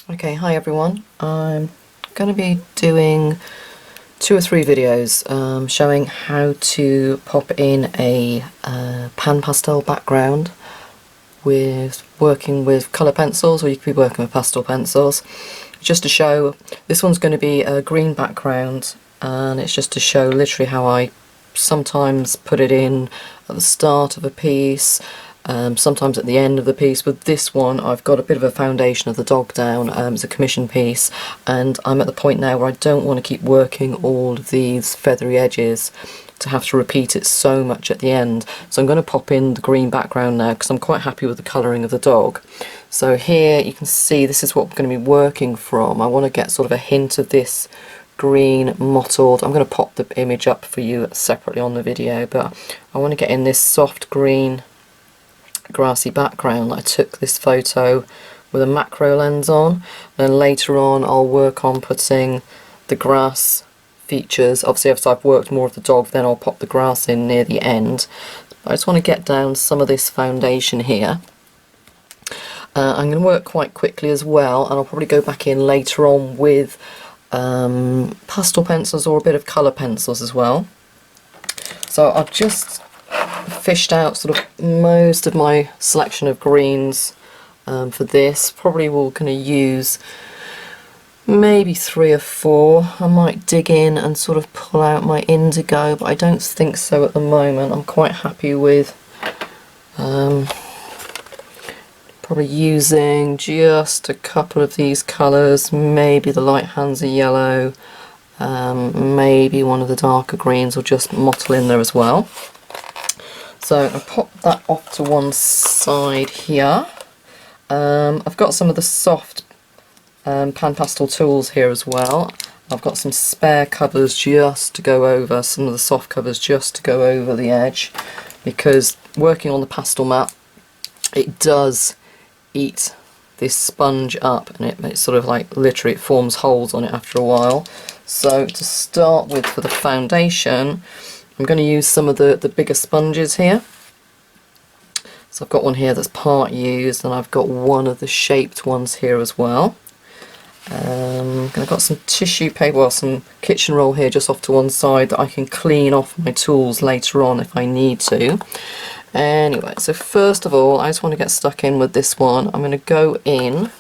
Okay, hi everyone. I'm going to be doing 2 or 3 videos showing how to pop in a pan pastel background with working with colour pencils, or you could be working with pastel pencils. Just to show, this one's going to be a green background, and it's just to show literally how I sometimes put it in at the start of a piece, sometimes at the end of the piece. With this one I've got a bit of a foundation of the dog down. It's a commission piece, and I'm at the point now where I don't want to keep working all of these feathery edges to have to repeat it so much at the end. So I'm going to pop in the green background now because I'm quite happy with the colouring of the dog. So here you can see this is what we're going to be working from. I want to get sort of a hint of this green mottled. I'm going to pop the image up for you separately on the video, but I want to get in this soft green grassy background. I took this photo with a macro lens on, and later on I'll work on putting the grass features. Obviously if I've worked more of the dog, then I'll pop the grass in near the end. I just want to get down some of this foundation here. I'm going to work quite quickly as well, and I'll probably go back in later on with pastel pencils or a bit of colour pencils as well. So I've just fished out sort of most of my selection of greens for this. Probably we're going to use maybe 3 or 4. I might dig in and sort of pull out my indigo, but I don't think so at the moment. I'm quite happy with probably using just a couple of these colours, maybe the light Hansa yellow, maybe one of the darker greens, or just mottle in there as well. So I'll pop that off to one side here. I've got some of the soft pan pastel tools here as well. I've got some spare covers just to go over, some of the soft covers just to go over the edge, because working on the pastel mat, it does eat this sponge up, and it sort of like literally it forms holes on it after a while. So to start with, for the foundation, I'm going to use some of the bigger sponges here. So I've got one here that's part used, and I've got one of the shaped ones here as well. I've got some tissue paper, well, some kitchen roll here just off to one side that I can clean off my tools later on if I need to. Anyway, so first of all, I just want to get stuck in with this one. I'm going to go in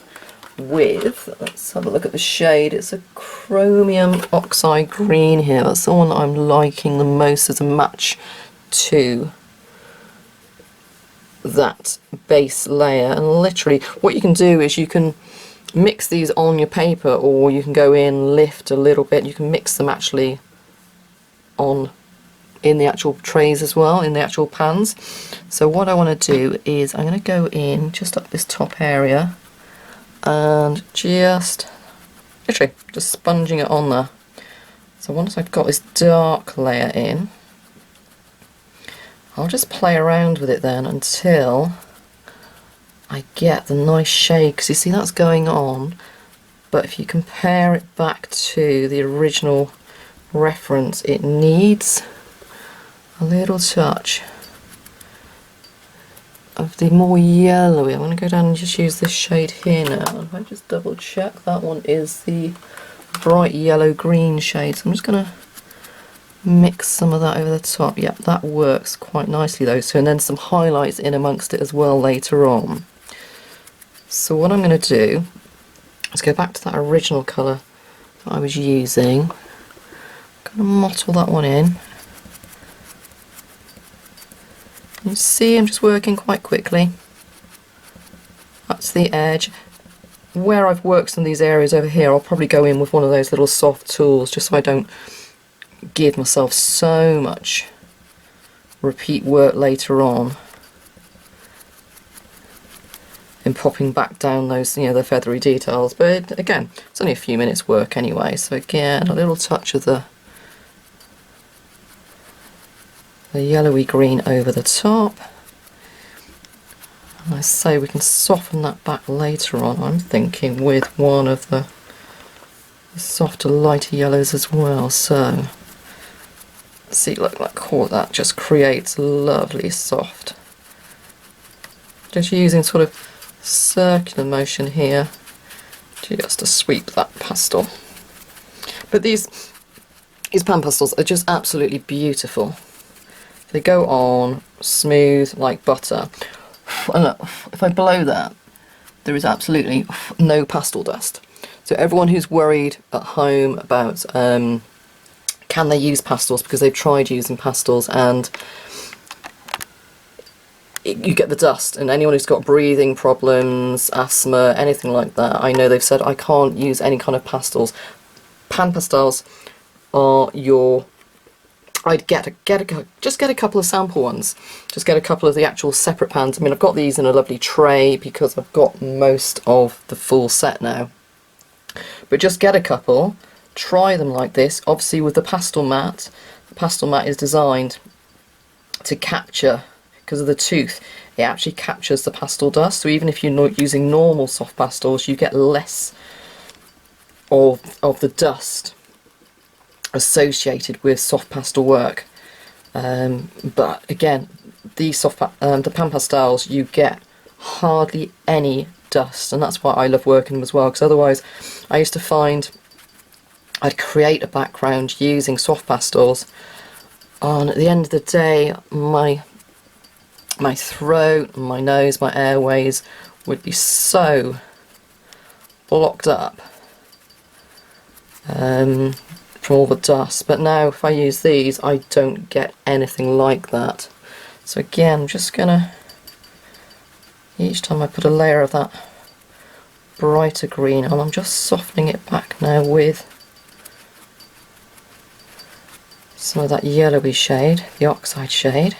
with, let's have a look at the shade. It's a chromium oxide green here. That's the one that I'm liking the most as a match to that base layer. And literally what you can do is you can mix these on your paper, or you can go in, lift a little bit. You can mix them actually on in the actual trays as well, in the actual pans. So what I want to do is I'm going to go in just up this top area and just literally just sponging it on there. So once I've got this dark layer in, I'll just play around with it then until I get the nice shade, because you see that's going on, but if you compare it back to the original reference, it needs a little touch of the more yellowy. I'm going to go down and just use this shade here now. If I just double check, that one is the bright yellow green shade. So I'm just going to mix some of that over the top. Yep, that works quite nicely, those two, and then some highlights in amongst it as well later on. So what I'm going to do is go back to that original colour that I was using. I'm going to mottle that one in. You see I'm just working quite quickly. That's the edge. Where I've worked some of these areas over here, I'll probably go in with one of those little soft tools, just so I don't give myself so much repeat work later on in popping back down those, you know, the feathery details. But again, it's only a few minutes work anyway, so again a little touch of the yellowy green over the top. And I say we can soften that back later on, I'm thinking, with one of the softer lighter yellows as well. So see, look, that just creates lovely soft, just using sort of circular motion here just to sweep that pastel. But these PanPastels are just absolutely beautiful. They go on smooth like butter. And look, if I blow that, there is absolutely no pastel dust. So everyone who's worried at home about can they use pastels, because they've tried using pastels and you get the dust, and anyone who's got breathing problems, asthma, anything like that, I know they've said I can't use any kind of pastels. PanPastels are your... I'd just get a couple of sample ones. Just get a couple of the actual separate pans. I mean, I've got these in a lovely tray because I've got most of the full set now. But just get a couple, try them like this. Obviously with the pastel mat is designed to capture, because of the tooth, it actually captures the pastel dust. So even if you're not using normal soft pastels, you get less of the dust associated with soft pastel work. But again, the PanPastels, you get hardly any dust, and that's why I love working them as well, because otherwise I used to find I'd create a background using soft pastels, and at the end of the day my throat, my nose, my airways would be so blocked up from all the dust. But now if I use these, I don't get anything like that. So again, I'm just gonna, each time I put a layer of that brighter green on, I'm just softening it back now with some of that yellowy shade, the oxide shade.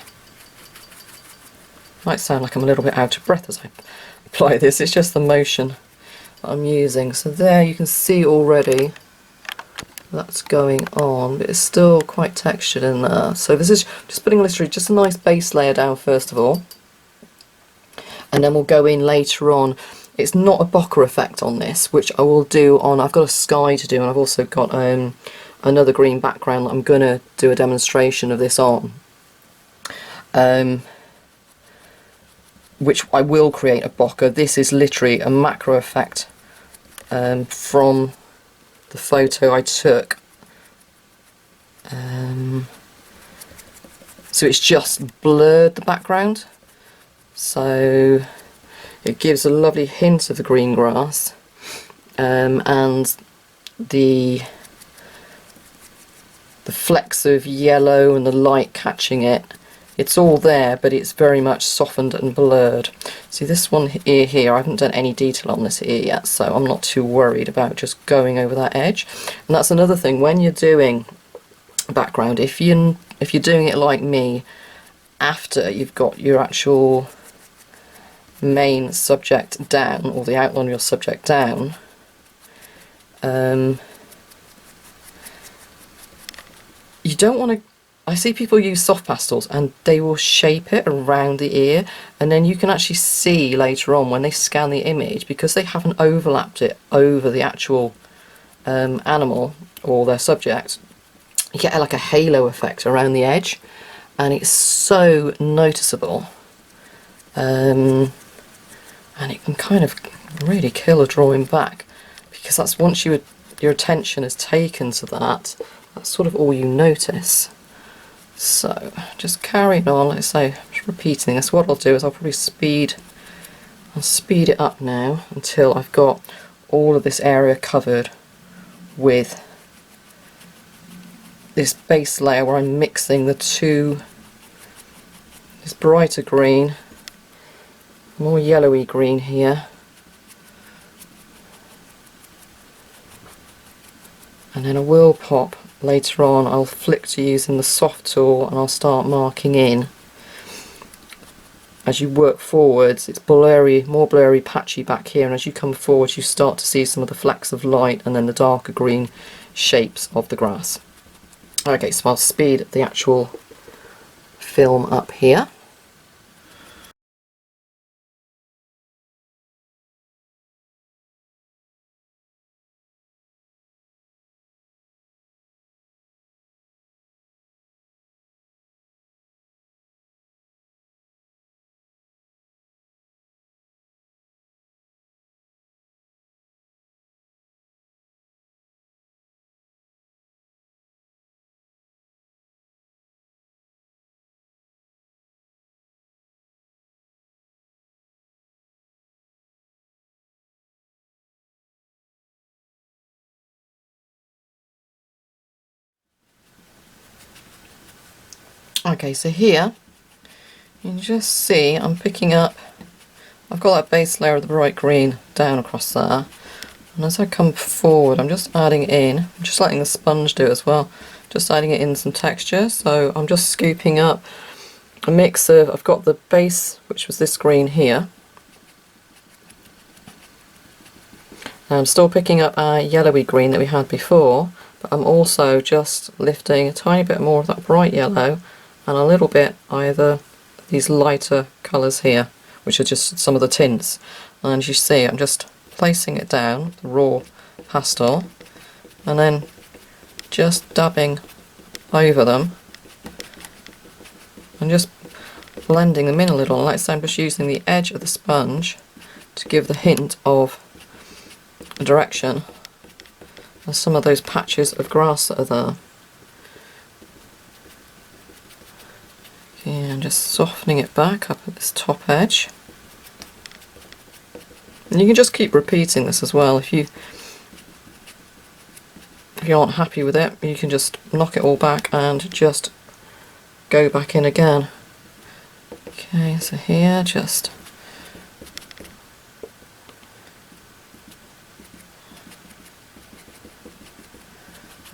Might sound like I'm a little bit out of breath as I apply this, it's just the motion that I'm using. So there you can see already that's going on, but it's still quite textured in there. So this is just putting literally just a nice base layer down first of all, and then we'll go in later on. It's not a bokeh effect on this, which I will do on, I've got a sky to do, and I've also got another green background that I'm going to do a demonstration of this on, which I will create a bokeh. This is literally a macro effect from the photo I took. So it's just blurred the background, so it gives a lovely hint of the green grass, and the flecks of yellow and the light catching it, it's all there, but it's very much softened and blurred. See this one here, I haven't done any detail on this ear yet, so I'm not too worried about just going over that edge. And that's another thing, when you're doing background, if you're doing it like me, after you've got your actual main subject down, or the outline of your subject down, you don't want to... I see people use soft pastels and they will shape it around the ear, and then you can actually see later on when they scan the image, because they haven't overlapped it over the actual animal or their subject, you get like a halo effect around the edge, and it's so noticeable, and it can kind of really kill a drawing back, because that's once your attention is taken to that, that's sort of all you notice. So just carrying on, like I say, just repeating this. What I'll do is I'll probably speed it up now until I've got all of this area covered with this base layer where I'm mixing the two, this brighter green, more yellowy green here, and then I will pop later on, I'll flick to using the soft tool and I'll start marking in. As you work forwards, it's blurry, more blurry, patchy back here, and as you come forward you start to see some of the flecks of light and then the darker green shapes of the grass. Okay, so I'll speed the actual film up here. Okay, so here you can just see I'm picking up, I've got that base layer of the bright green down across there, and as I come forward I'm just adding in, I'm just letting the sponge do it as well, just adding it in some texture. So I'm just scooping up a mix of, I've got the base, which was this green here, and I'm still picking up our yellowy green that we had before, but I'm also just lifting a tiny bit more of that bright yellow and a little bit either these lighter colours here, which are just some of the tints. And as you see, I'm just placing it down, the raw pastel, and then just dabbing over them and just blending them in a little. Like I say, I'm just using the edge of the sponge to give the hint of direction and some of those patches of grass that are there. Okay, I'm just softening it back up at this top edge. And you can just keep repeating this as well. If you aren't happy with it, you can just knock it all back and just go back in again. Okay, so here just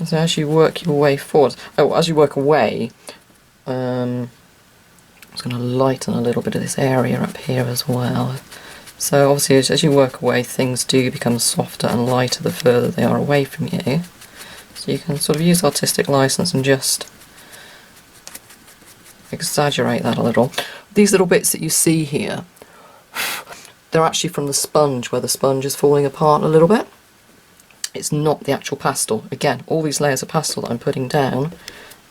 so as you work your way forward, as you work away, I'm just going to lighten a little bit of this area up here as well. So obviously as you work away, things do become softer and lighter the further they are away from you. So you can sort of use artistic license and just exaggerate that a little. These little bits that you see here, they're actually from the sponge, where the sponge is falling apart a little bit. It's not the actual pastel. Again, all these layers of pastel that I'm putting down,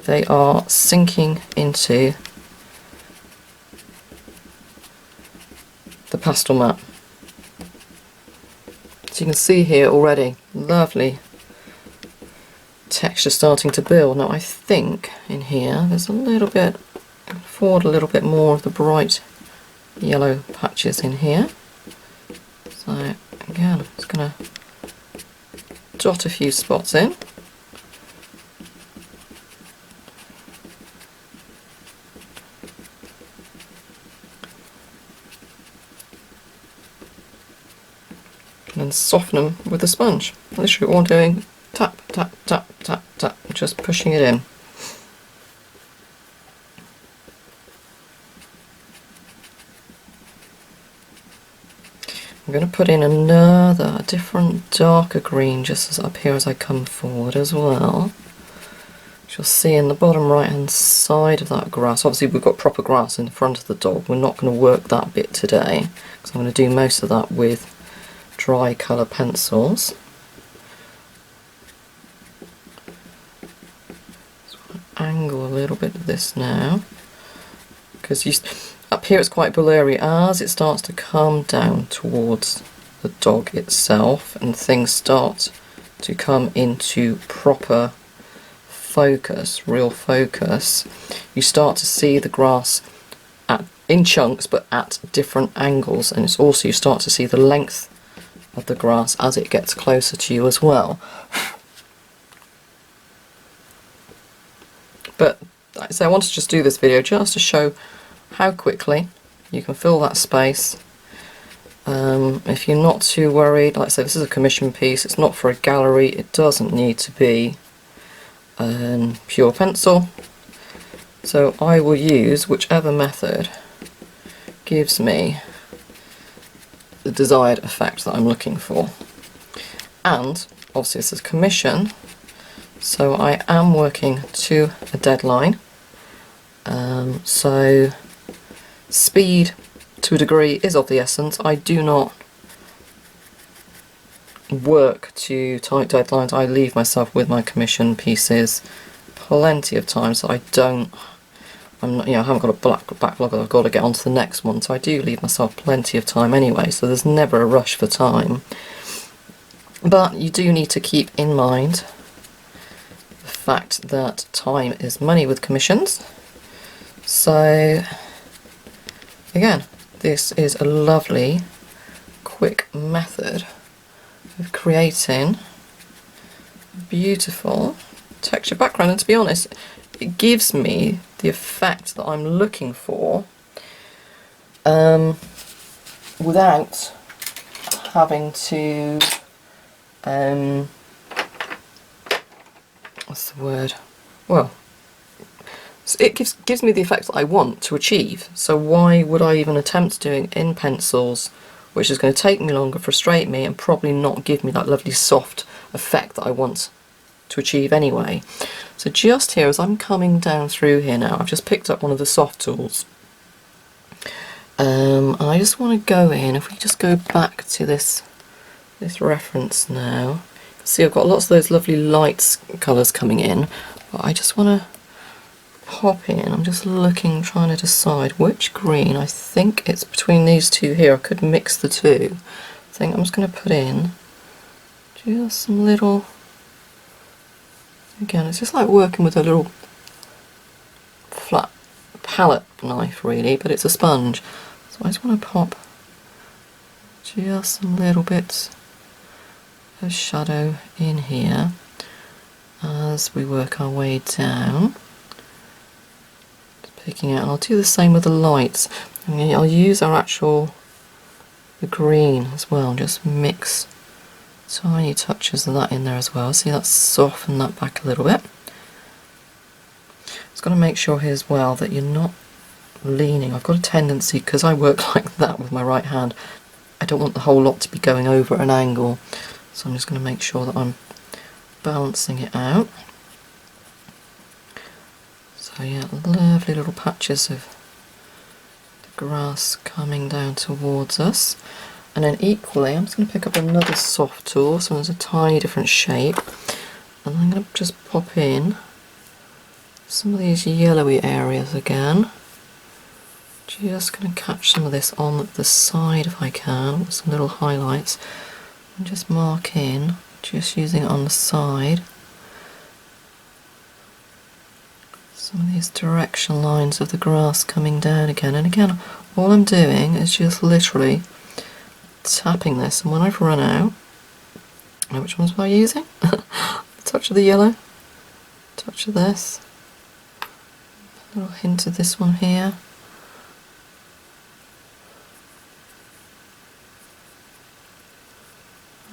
they are sinking into the pastel mat. So you can see here already, lovely texture starting to build. Now I think in here there's a little bit, forward a little bit more of the bright yellow patches in here. So again, I'm just going to dot a few spots in. And then soften them with the sponge. Literally all doing tap, tap, tap, tap, tap, just pushing it in. I'm going to put in a different darker green just as up here as I come forward as well. Which you'll see in the bottom right hand side of that grass. Obviously we've got proper grass in the front of the dog. We're not going to work that bit today because I'm going to do most of that with dry colour pencils. So I'll angle a little bit of this now because up here it's quite blurry. As it starts to come down towards the dog itself and things start to come into proper focus, real focus, you start to see the grass in chunks but at different angles, and it's also you start to see the length of the grass as it gets closer to you as well. But like I say, I wanted to just do this video just to show how quickly you can fill that space. If you're not too worried, like I say, this is a commission piece, it's not for a gallery, it doesn't need to be pure pencil, so I will use whichever method gives me the desired effect that I'm looking for. And obviously this is commission, so I am working to a deadline, so speed to a degree is of the essence. I do not work to tight deadlines. I leave myself with my commission pieces plenty of time, so I haven't got a backlog that I've got to get on to the next one, so I do leave myself plenty of time anyway, so there's never a rush for time. But you do need to keep in mind the fact that time is money with commissions. So again, this is a lovely quick method of creating a beautiful texture background, and to be honest, it gives me the effect that I'm looking for without having to what's the word? Well, it gives me the effect that I want to achieve. So why would I even attempt doing in pencils, which is going to take me longer, frustrate me, and probably not give me that lovely soft effect that I want to achieve anyway. So just here, as I'm coming down through here now, I've just picked up one of the soft tools. And I just want to go in, if we just go back to this reference now, you can see I've got lots of those lovely light colours coming in, but I just want to pop in. I'm just looking, trying to decide which green. I think it's between these two here. I could mix the two. I think I'm just going to put in just some little, again, it's just like working with a little flat palette knife really, but it's a sponge. So I just want to pop just some little bits of shadow in here as we work our way down. Just picking out, and I'll do the same with the lights. I'll use the green as well, just mix tiny touches of that in there as well. See, that's softened that back a little bit. Just got to make sure here as well that you're not leaning. I've got a tendency, because I work like that with my right hand, I don't want the whole lot to be going over at an angle, so I'm just going to make sure that I'm balancing it out. So yeah, lovely little patches of the grass coming down towards us. And then equally, I'm just going to pick up another soft tool, so there's a tiny different shape, and I'm going to just pop in some of these yellowy areas again. Just going to catch some of this on the side if I can, with some little highlights, and just mark in, just using it on the side. Some of these direction lines of the grass coming down again, and again, all I'm doing is just literally tapping this, and when I've run out, which ones am I using? A touch of the yellow, touch of this, a little hint of this one here.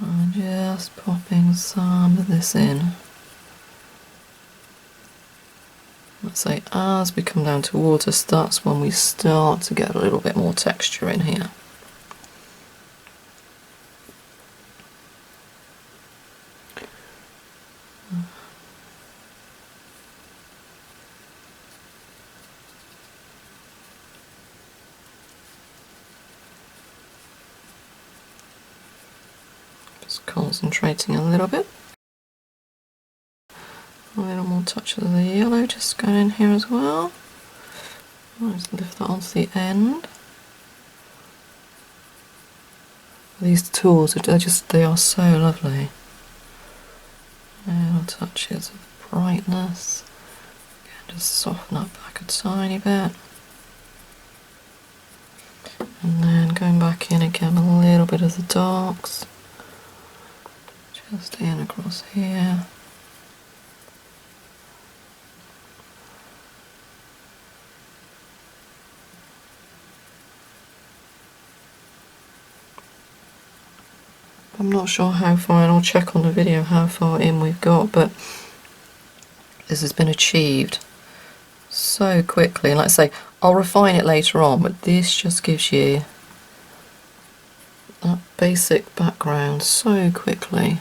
And just popping some of this in. Let's say as we come down towards us, that's when we start to get a little bit more texture in here. Just concentrating a little bit. A little more touch of the yellow just going in here as well. I'll just lift that onto the end. These tools they are so lovely. Little touches of brightness. Again, just soften up back a tiny bit. And then going back in again, a little bit of the darks. Just in across here. I'm not sure how far, and I'll check on the video how far in we've got, but this has been achieved so quickly. And like I say, I'll refine it later on, but this just gives you that basic background so quickly.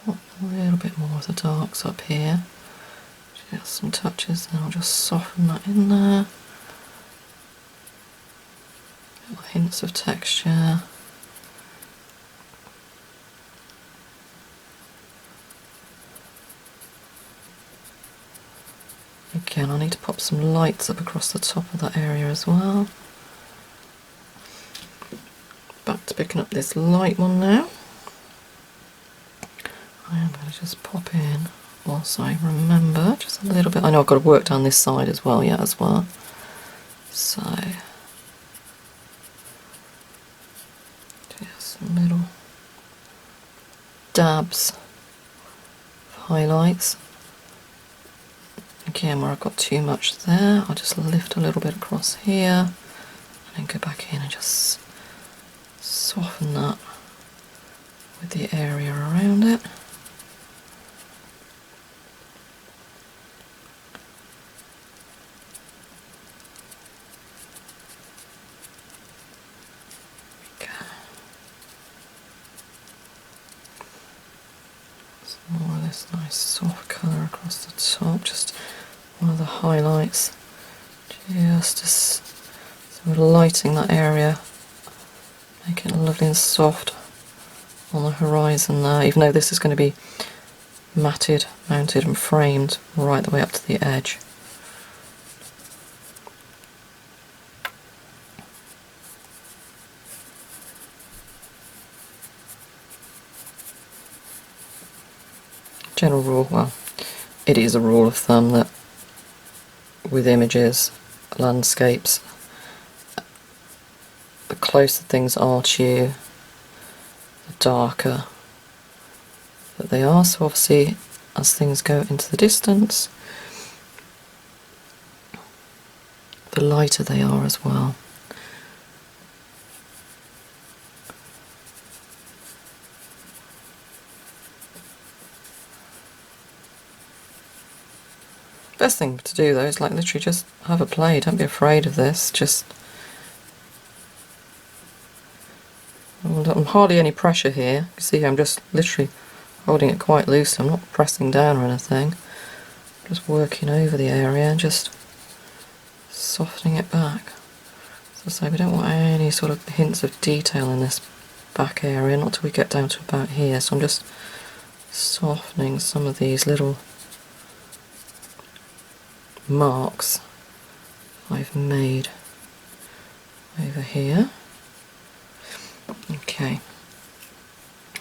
Put a little bit more of the darks up here. Just some touches, and I'll just soften that in there. Little hints of texture. Again, I need to pop some lights up across the top of that area as well. Back to picking up this light one now. I am going to just pop in whilst I remember just a little bit. I know I've got to work down this side as well, yeah, as well. So, just some little dabs of highlights. again where I've got too much there, I'll just lift a little bit across here and then go back in and just soften that with the area around it. More of this nice soft colour across the top, just one of the highlights, just so we're lighting that area, make it lovely and soft on the horizon there, even though this is going to be matted, mounted and framed right the way up to the edge. General rule, well, it is a rule of thumb that with images, landscapes, the closer things are to you, the darker that they are. So obviously as things go into the distance, the lighter they are as well. Best thing to do though is like literally just have a play, don't be afraid of this, just hardly any pressure here. You see I'm just literally holding it quite loose, I'm not pressing down or anything, just working over the area and just softening it back. So I say we don't want any sort of hints of detail in this back area, not till we get down to about here, so I'm just softening some of these little marks I've made over here. Okay,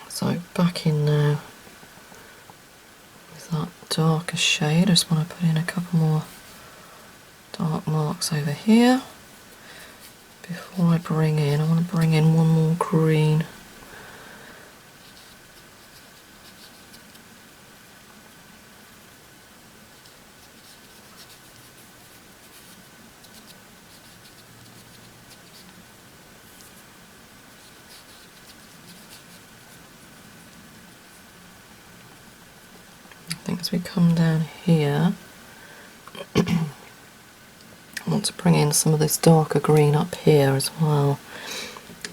so back in now with that darker shade. I just want to put in a couple more dark marks over here. Before I bring in, I want to bring in one more green. I think as we come down here, I want to bring in some of this darker green up here as well.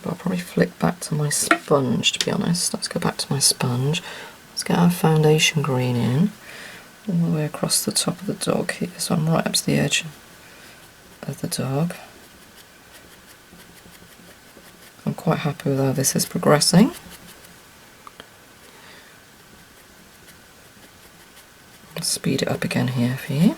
But I'll probably flick back to my sponge, to be honest. Let's go back to my sponge. Let's get our foundation green in, all the way across the top of the dog here, so I'm right up to the edge of the dog. I'm quite happy with how this is progressing. I'll speed it up again here for you.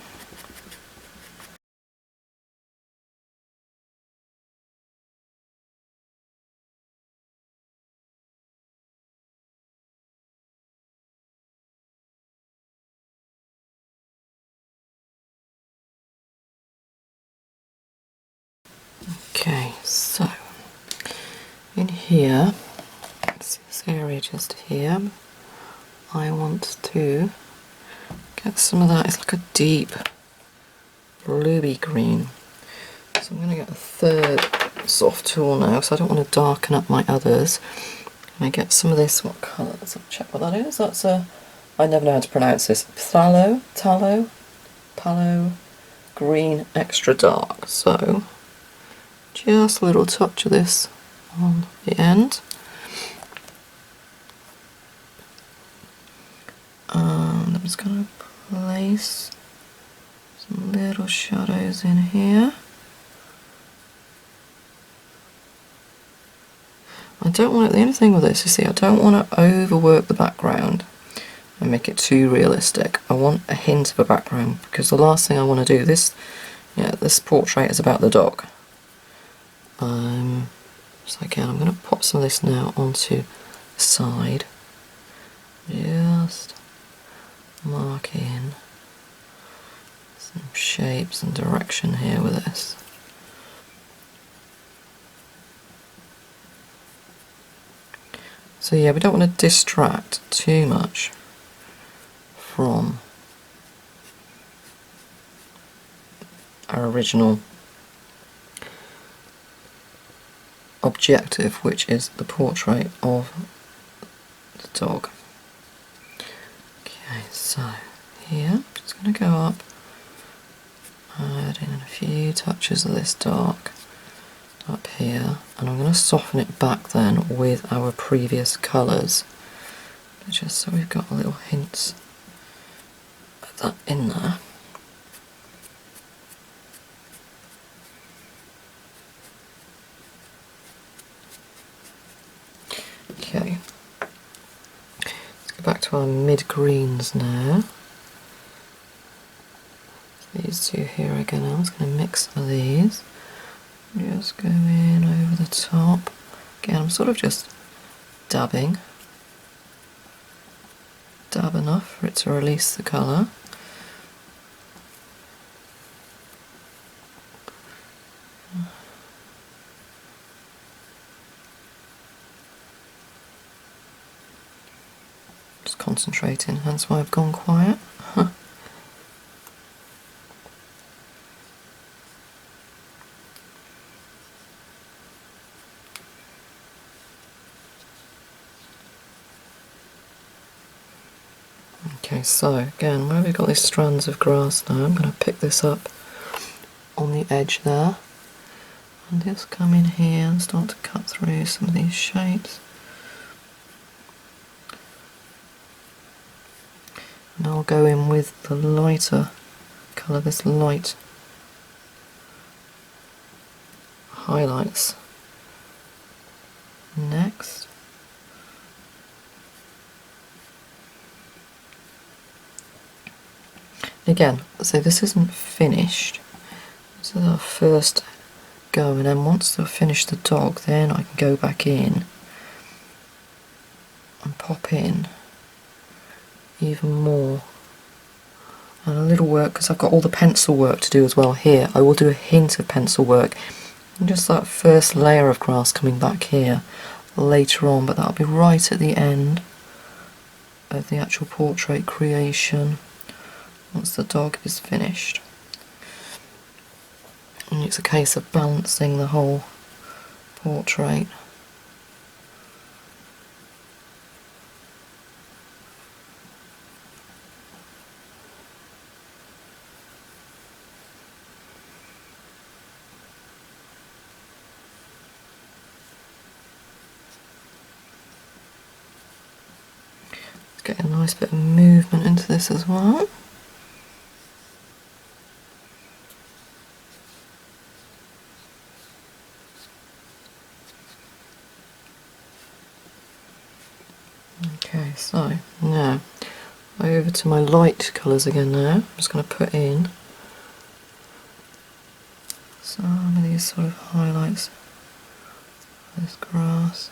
Okay, so in here, see this area just here, I want to get some of that. It's like a deep bluey green. So I'm going to get a third soft tool now, so I don't want to darken up my others. I get some of this, what colour? Let's check what that is. That's a, I never know how to pronounce this, phthalo green extra dark. So just a little touch of this on the end. And I'm just going to place some little shadows in here. I don't want it, the only thing with this, you see, I don't want to overwork the background and make it too realistic. I want a hint of a background, because the last thing I want to do, this portrait is about the dog. So again, I'm going to pop some of this now onto the side. Just mark in some shapes and direction here with this. So yeah, we don't want to distract too much from our original objective, which is the portrait of the dog. Okay, so here, I'm just going to go up, add in a few touches of this dark up here, and I'm going to soften it back then with our previous colours, just so we've got little hints of that in there. Okay, let's go back to our mid-greens now. These two here again, I'm just going to mix some of these. Just go in over the top. Again, I'm sort of just dabbing. Dab enough for it to release the colour. Just concentrating, hence why I've gone quiet. Okay, so again, where we've got these strands of grass now, I'm going to pick this up on the edge there and just come in here and start to cut through some of these shapes. And I'll go in with the lighter colour, this light highlights next. Again, so this isn't finished. This is our first go, and then once I've finished the dog, then I can go back in and pop in even more. And a little work, because I've got all the pencil work to do as well here. I will do a hint of pencil work. And just that first layer of grass coming back here later on, but that'll be right at the end of the actual portrait creation, once the dog is finished. And it's a case of balancing the whole portrait. Let's get a nice bit of movement into this as well. Okay, so now over to my light colours again now. I'm just going to put in some of these sort of highlights of this grass.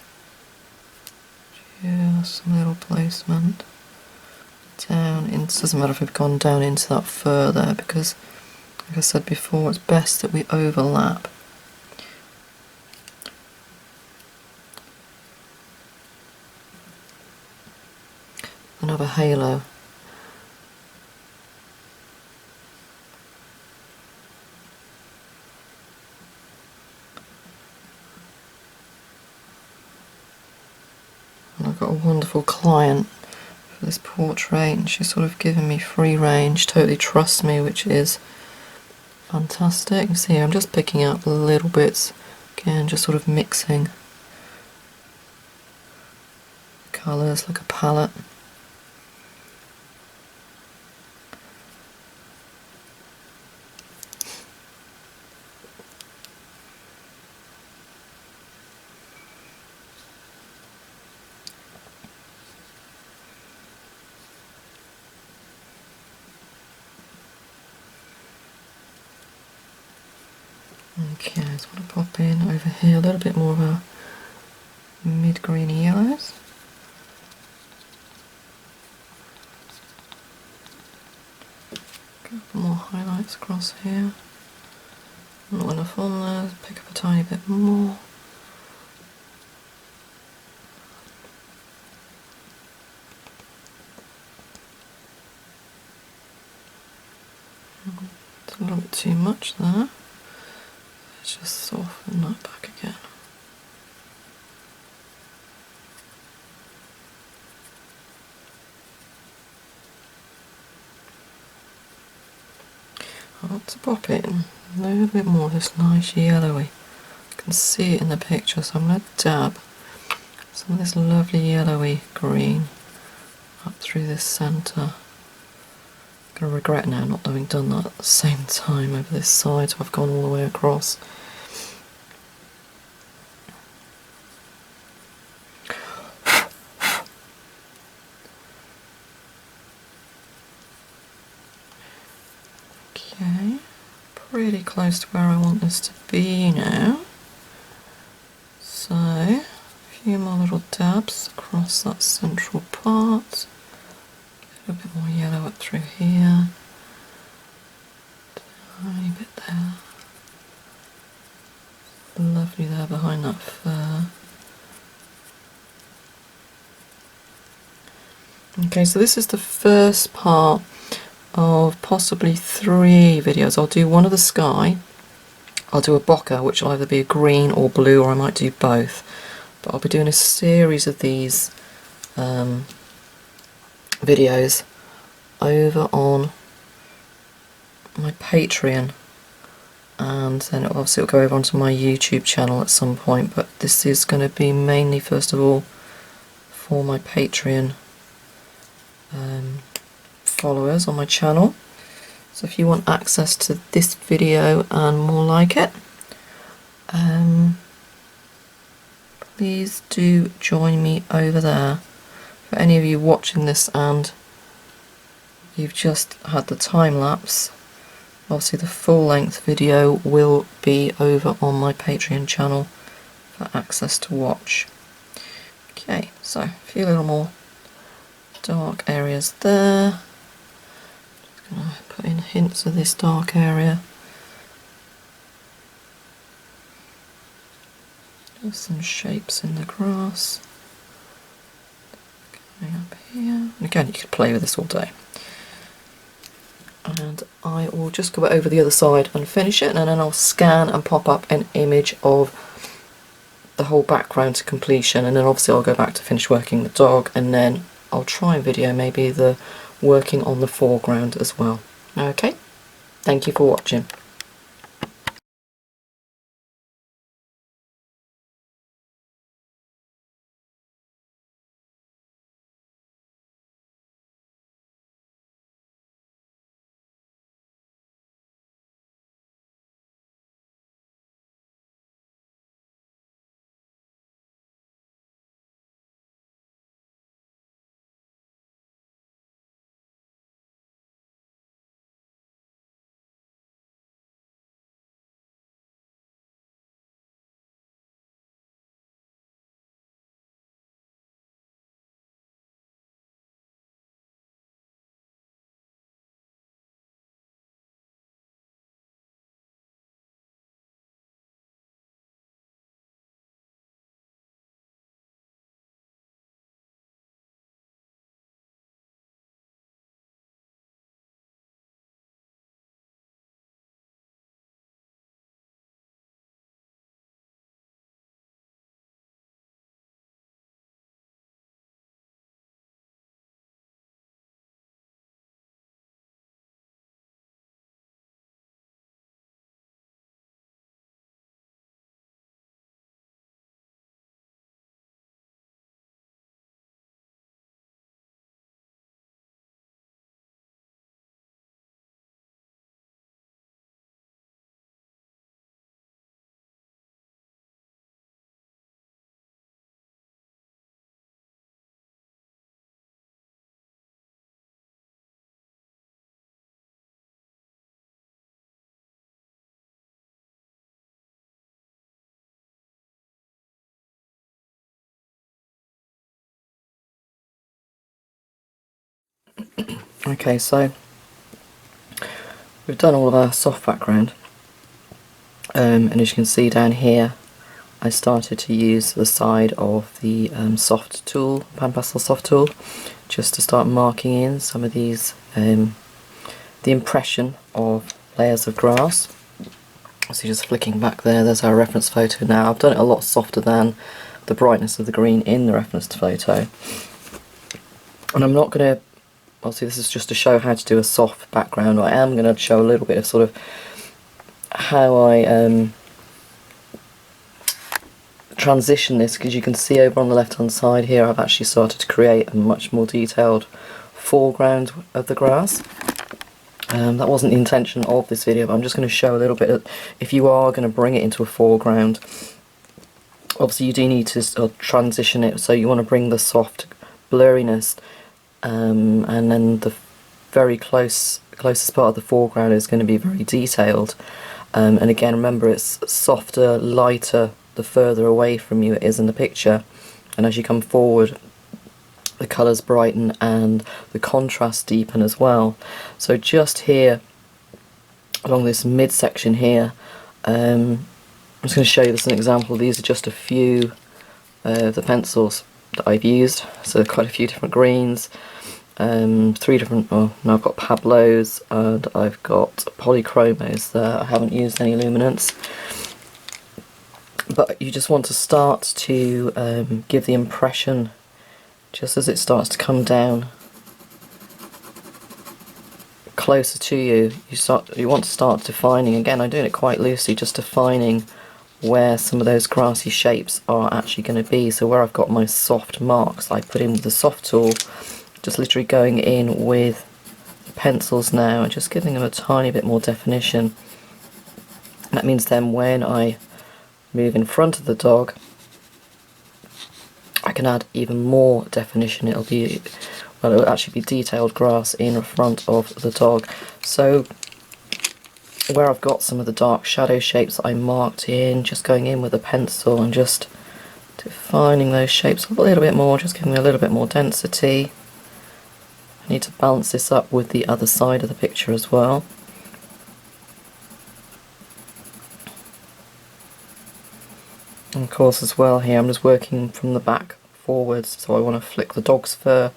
Just some little placement down into, it doesn't matter if we've gone down into that further, because like I said before, it's best that we overlap. Another halo. And I've got a wonderful client for this portrait, and she's sort of given me free range, totally trusts me, which is fantastic. You see, I'm just picking out little bits, again, just sort of mixing colours like a palette. Okay, I just want to pop in over here a little bit more of our mid-greeny yellows. A couple more highlights across here. Not enough on there, pick up a tiny bit more. a little bit too much there. Let's just soften that back again. I want to pop in a little bit more of this nice yellowy. You can see it in the picture, so I'm going to dab some of this lovely yellowy green up through this centre. I'm going to regret now not having done that at the same time over this side, so I've gone all the way across. Okay, pretty close to where I want this to be now. So, a few more little dabs across that central part. A little bit more yellow up through here. Tiny bit there. Lovely there behind that fur. Okay, so this is the first part of possibly 3 videos. I'll do one of the sky, I'll do a bokeh, which will either be a green or blue, or I might do both. But I'll be doing a series of these videos over on my Patreon, and then obviously it'll go over onto my YouTube channel at some point, but this is going to be mainly, first of all, for my Patreon followers on my channel. So if you want access to this video and more like it, please do join me over there. For any of you watching this and you've just had the time lapse, obviously the full length video will be over on my Patreon channel for access to watch. Okay, so a few little more dark areas there. Just going to put in hints of this dark area. Just some shapes in the grass. Coming up here. And again, you could play with this all day. And I will just go over the other side and finish it, and then I'll scan and pop up an image of the whole background to completion, and then obviously I'll go back to finish working the dog, and then I'll try and video maybe the working on the foreground as well. Okay, thank you for watching. Okay, so we've done all of our soft background, and as you can see down here, I started to use the side of the soft tool, PanPastels soft tool, just to start marking in some of these, the impression of layers of grass. So just flicking back there, there's our reference photo now. I've done it a lot softer than the brightness of the green in the reference photo. And I'm not going to, obviously this is just to show how to do a soft background. I am going to show a little bit of sort of how I transition this, because you can see over on the left hand side here I've actually started to create a much more detailed foreground of the grass. That wasn't the intention of this video, but I'm just going to show a little bit of, if you are going to bring it into a foreground, obviously you do need to transition it, so you want to bring the soft blurriness, and then the very closest part of the foreground is going to be very detailed, and again remember it's softer, lighter the further away from you it is in the picture, and as you come forward the colours brighten and the contrast deepen as well. So just here along this midsection here, I'm just going to show you this as an example. These are just a few of the pencils that I've used, so quite a few different greens, 3 different, well now I've got Pablos and I've got Polychromos there. I haven't used any luminance, but you just want to start to give the impression, just as it starts to come down closer to you, you want to start defining, again I'm doing it quite loosely, just defining where some of those grassy shapes are actually going to be. So where I've got my soft marks I put in with the soft tool, just literally going in with the pencils now and just giving them a tiny bit more definition. That means then when I move in front of the dog I can add even more definition. It'll actually be detailed grass in front of the dog. So where I've got some of the dark shadow shapes that I marked in, just going in with a pencil and just defining those shapes a little bit more, just giving them a little bit more density. I need to balance this up with the other side of the picture as well. And of course as well here I'm just working from the back forwards, so I want to flick the dog's fur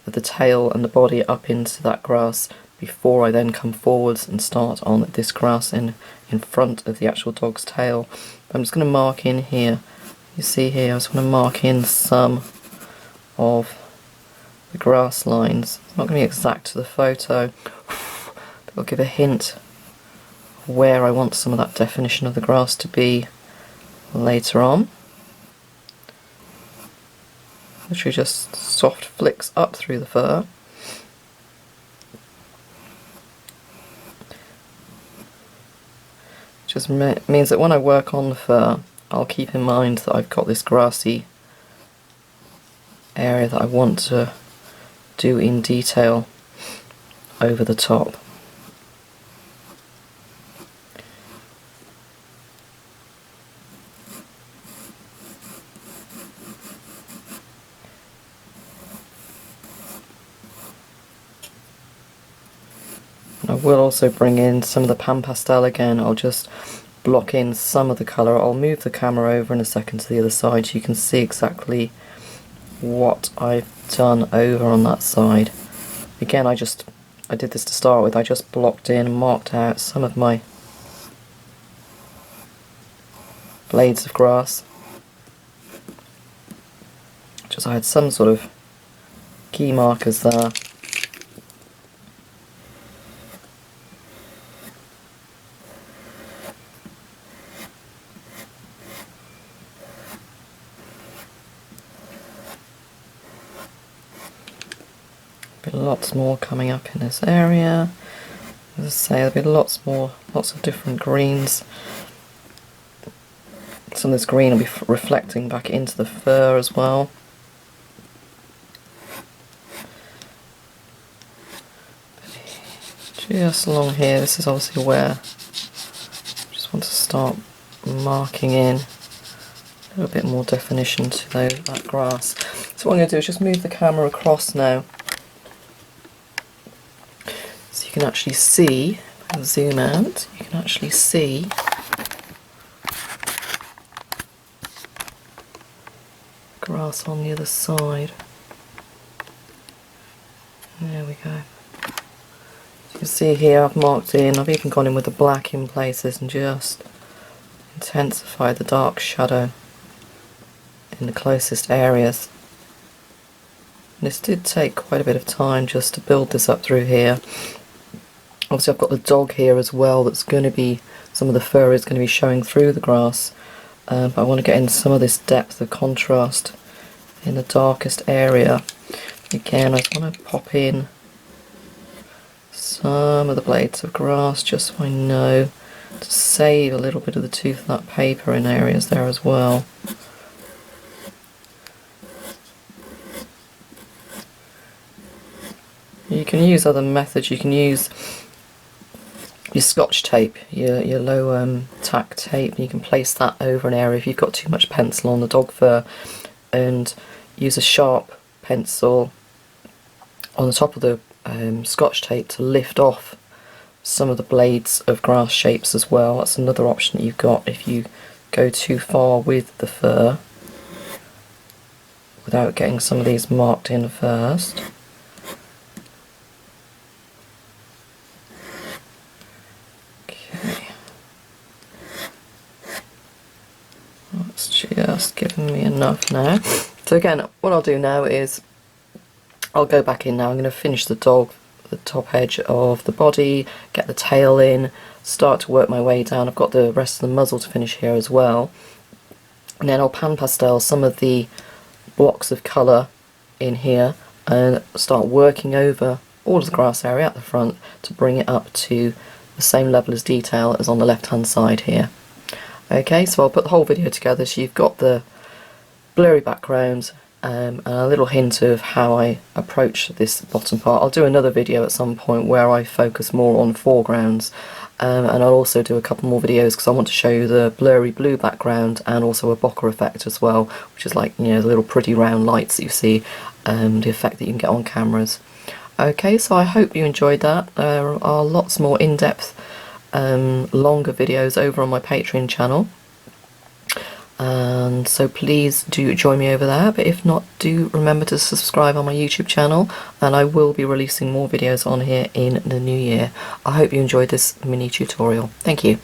with the tail and the body up into that grass before I then come forwards and start on this grass in front of the actual dog's tail. I'm just going to mark in here, you see here, I just want to mark in some of the grass lines. It's not going to be exact to the photo, but I'll give a hint where I want some of that definition of the grass to be later on. Literally just soft flicks up through the fur. Just means that when I work on the fur I'll keep in mind that I've got this grassy area that I want to do in detail over the top. I will also bring in some of the PanPastel again. I'll just block in some of the colour. I'll move the camera over in a second to the other side so you can see exactly what I've done over on that side. Again, I did this to start with. I just blocked in and marked out some of my blades of grass. Just I had some sort of key markers there. Lots more coming up in this area. As I say, there'll be lots of different greens. Some of this green will be reflecting back into the fur as well. Just along here, this is obviously where I just want to start marking in a little bit more definition to that grass. So what I'm going to do is just move the camera across now, so you can actually see, if I zoom out, you can actually see grass on the other side. There we go. You can see here I've marked in, I've even gone in with the black in places and just intensified the dark shadow in the closest areas. This did take quite a bit of time just to build this up through here. Obviously I've got the dog here as well, that's going to be, some of the fur is going to be showing through the grass. But I want to get in some of this depth of contrast in the darkest area. Again, I just want to pop in some of the blades of grass just so I know to save a little bit of the tooth of that paper in areas there as well. You can use other methods. You can use your scotch tape, your low tack tape, and you can place that over an area if you've got too much pencil on the dog fur, and use a sharp pencil on the top of the scotch tape to lift off some of the blades of grass shapes as well. That's another option that you've got if you go too far with the fur without getting some of these marked in first. That's just giving me enough now. So again, what I'll do now is I'll go back in now. I'm going to finish the dog, the top edge of the body, get the tail in, start to work my way down. I've got the rest of the muzzle to finish here as well. And then I'll pan pastel some of the blocks of colour in here and start working over all of the grass area at the front to bring it up to the same level as detail as on the left hand side here. Okay, so I'll put the whole video together so you've got the blurry background and a little hint of how I approach this bottom part. I'll do another video at some point where I focus more on foregrounds, and I'll also do a couple more videos because I want to show you the blurry blue background and also a bokeh effect as well, which is like, you know, the little pretty round lights that you see, the effect that you can get on cameras. Okay, so I hope you enjoyed that. There are lots more in-depth longer videos over on my Patreon channel, and so please do join me over there. But if not, do remember to subscribe on my YouTube channel, and I will be releasing more videos on here in the new year. I hope you enjoyed this mini tutorial. Thank you.